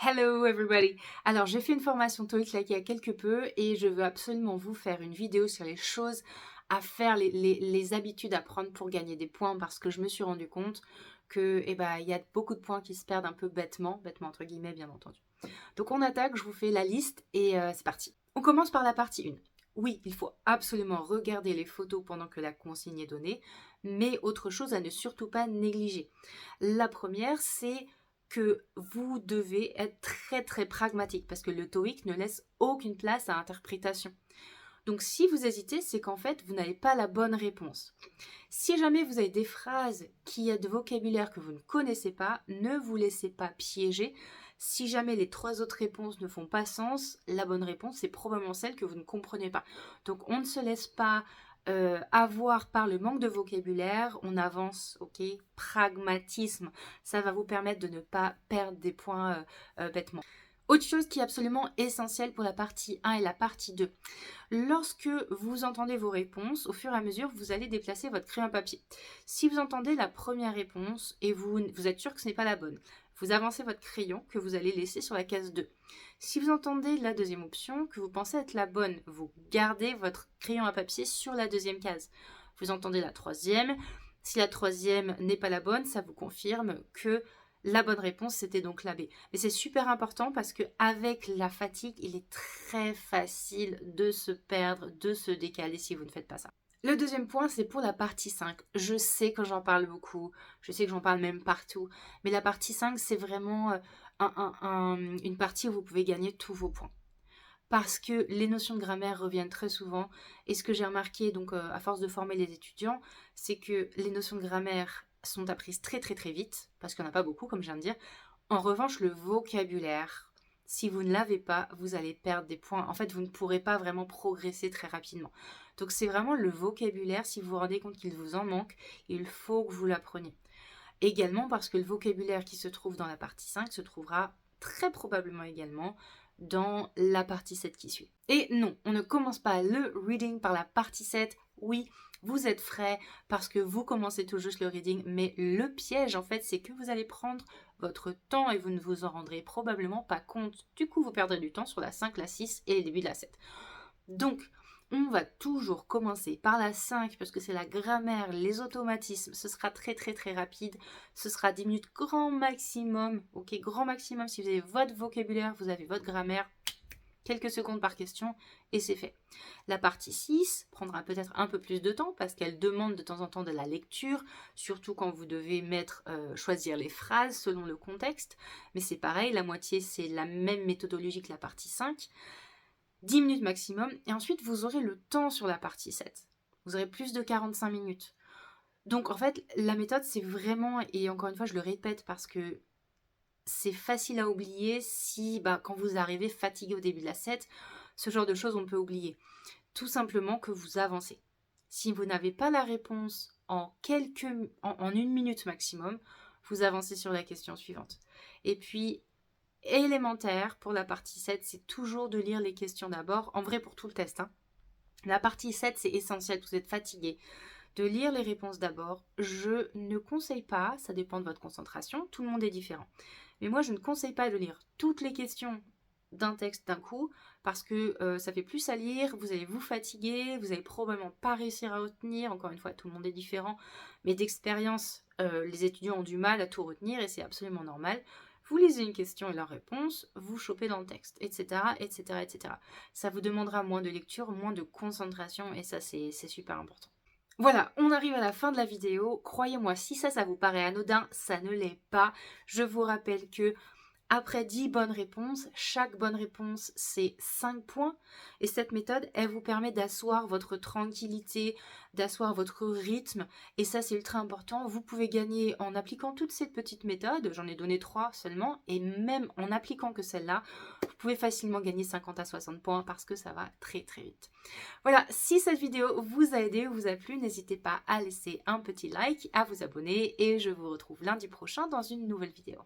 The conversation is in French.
Hello everybody! Alors j'ai fait une formation TOEIC là, il y a quelque peu et je veux absolument vous faire une vidéo sur les choses à faire, les habitudes à prendre pour gagner des points parce que je me suis rendu compte que il y a beaucoup de points qui se perdent un peu bêtement, bêtement entre guillemets bien entendu. Donc on attaque, je vous fais la liste et c'est parti. On commence par la partie 1. Oui, il faut absolument regarder les photos pendant que la consigne est donnée, mais autre chose à ne surtout pas négliger. La première, c'est que vous devez être très pragmatique parce que le TOEIC ne laisse aucune place à interprétation. Donc si vous hésitez, c'est qu'en fait, vous n'avez pas la bonne réponse. Si jamais vous avez des phrases qui ont de vocabulaire que vous ne connaissez pas, ne vous laissez pas piéger. Si jamais les 3 autres réponses ne font pas sens, la bonne réponse, c'est probablement celle que vous ne comprenez pas. Donc on ne se laisse pas avoir par le manque de vocabulaire, on avance, ok. Pragmatisme, ça va vous permettre de ne pas perdre des points bêtement. Autre chose qui est absolument essentielle pour la partie 1 et la partie 2. Lorsque vous entendez vos réponses, au fur et à mesure, vous allez déplacer votre crayon papier. Si vous entendez la première réponse et vous êtes sûr que ce n'est pas la bonne, vous avancez votre crayon que vous allez laisser sur la case 2. Si vous entendez la deuxième option, que vous pensez être la bonne, vous gardez votre crayon à papier sur la deuxième case. Vous entendez la troisième. Si la troisième n'est pas la bonne, ça vous confirme que la bonne réponse, c'était donc la B. Mais c'est super important parce qu'avec la fatigue, il est très facile de se perdre, de se décaler si vous ne faites pas ça. Le deuxième point, c'est pour la partie 5. Je sais que j'en parle beaucoup, je sais que j'en parle même partout, mais la partie 5, c'est vraiment une partie où vous pouvez gagner tous vos points. Parce que les notions de grammaire reviennent très souvent. Et ce que j'ai remarqué, donc à force de former les étudiants, c'est que les notions de grammaire sont apprises très vite, parce qu'il n'y en a pas beaucoup, comme je viens de dire. En revanche, le vocabulaire, si vous ne l'avez pas, vous allez perdre des points. En fait, vous ne pourrez pas vraiment progresser très rapidement. Donc c'est vraiment le vocabulaire, si vous vous rendez compte qu'il vous en manque, il faut que vous l'appreniez. Également parce que le vocabulaire qui se trouve dans la partie 5 se trouvera très probablement également dans la partie 7 qui suit. Et non, on ne commence pas le reading par la partie 7. Oui, vous êtes frais parce que vous commencez tout juste le reading, mais le piège en fait, c'est que vous allez prendre votre temps et vous ne vous en rendrez probablement pas compte. Du coup, vous perdrez du temps sur la 5, la 6 et les débuts de la 7. Donc, on va toujours commencer par la 5 parce que c'est la grammaire, les automatismes, ce sera très rapide, ce sera 10 minutes grand maximum, ok, grand maximum, si vous avez votre vocabulaire, vous avez votre grammaire, quelques secondes par question et c'est fait. La partie 6 prendra peut-être un peu plus de temps parce qu'elle demande de temps en temps de la lecture, surtout quand vous devez choisir les phrases selon le contexte, mais c'est pareil, la moitié c'est la même méthodologie que la partie 5. 10 minutes maximum, et ensuite vous aurez le temps sur la partie 7. Vous aurez plus de 45 minutes. Donc en fait, la méthode c'est vraiment, et encore une fois je le répète parce que c'est facile à oublier si quand vous arrivez fatigué au début de la 7, ce genre de choses on peut oublier. Tout simplement que vous avancez. Si vous n'avez pas la réponse en une minute maximum, vous avancez sur la question suivante. Et puis élémentaire pour la partie 7, c'est toujours de lire les questions d'abord, en vrai pour tout le test. La partie 7, c'est essentiel, vous êtes fatigué, de lire les réponses d'abord. Je ne conseille pas, ça dépend de votre concentration, tout le monde est différent. Mais moi, je ne conseille pas de lire toutes les questions d'un texte d'un coup, parce que ça fait plus à lire, vous allez vous fatiguer, vous allez probablement pas réussir à retenir, encore une fois, tout le monde est différent, mais d'expérience, les étudiants ont du mal à tout retenir, et c'est absolument normal. Vous lisez une question et leur réponse, vous chopez dans le texte, etc., etc., etc. Ça vous demandera moins de lecture, moins de concentration, et ça, c'est super important. Voilà, on arrive à la fin de la vidéo. Croyez-moi, si ça vous paraît anodin, ça ne l'est pas. Je vous rappelle que après 10 bonnes réponses, chaque bonne réponse, c'est 5 points. Et cette méthode, elle vous permet d'asseoir votre tranquillité, d'asseoir votre rythme. Et ça, c'est ultra important. Vous pouvez gagner en appliquant toutes ces petites méthodes. J'en ai donné 3 seulement. Et même en appliquant que celle-là, vous pouvez facilement gagner 50 à 60 points parce que ça va très vite. Voilà, si cette vidéo vous a aidé ou vous a plu, n'hésitez pas à laisser un petit like, à vous abonner. Et je vous retrouve lundi prochain dans une nouvelle vidéo.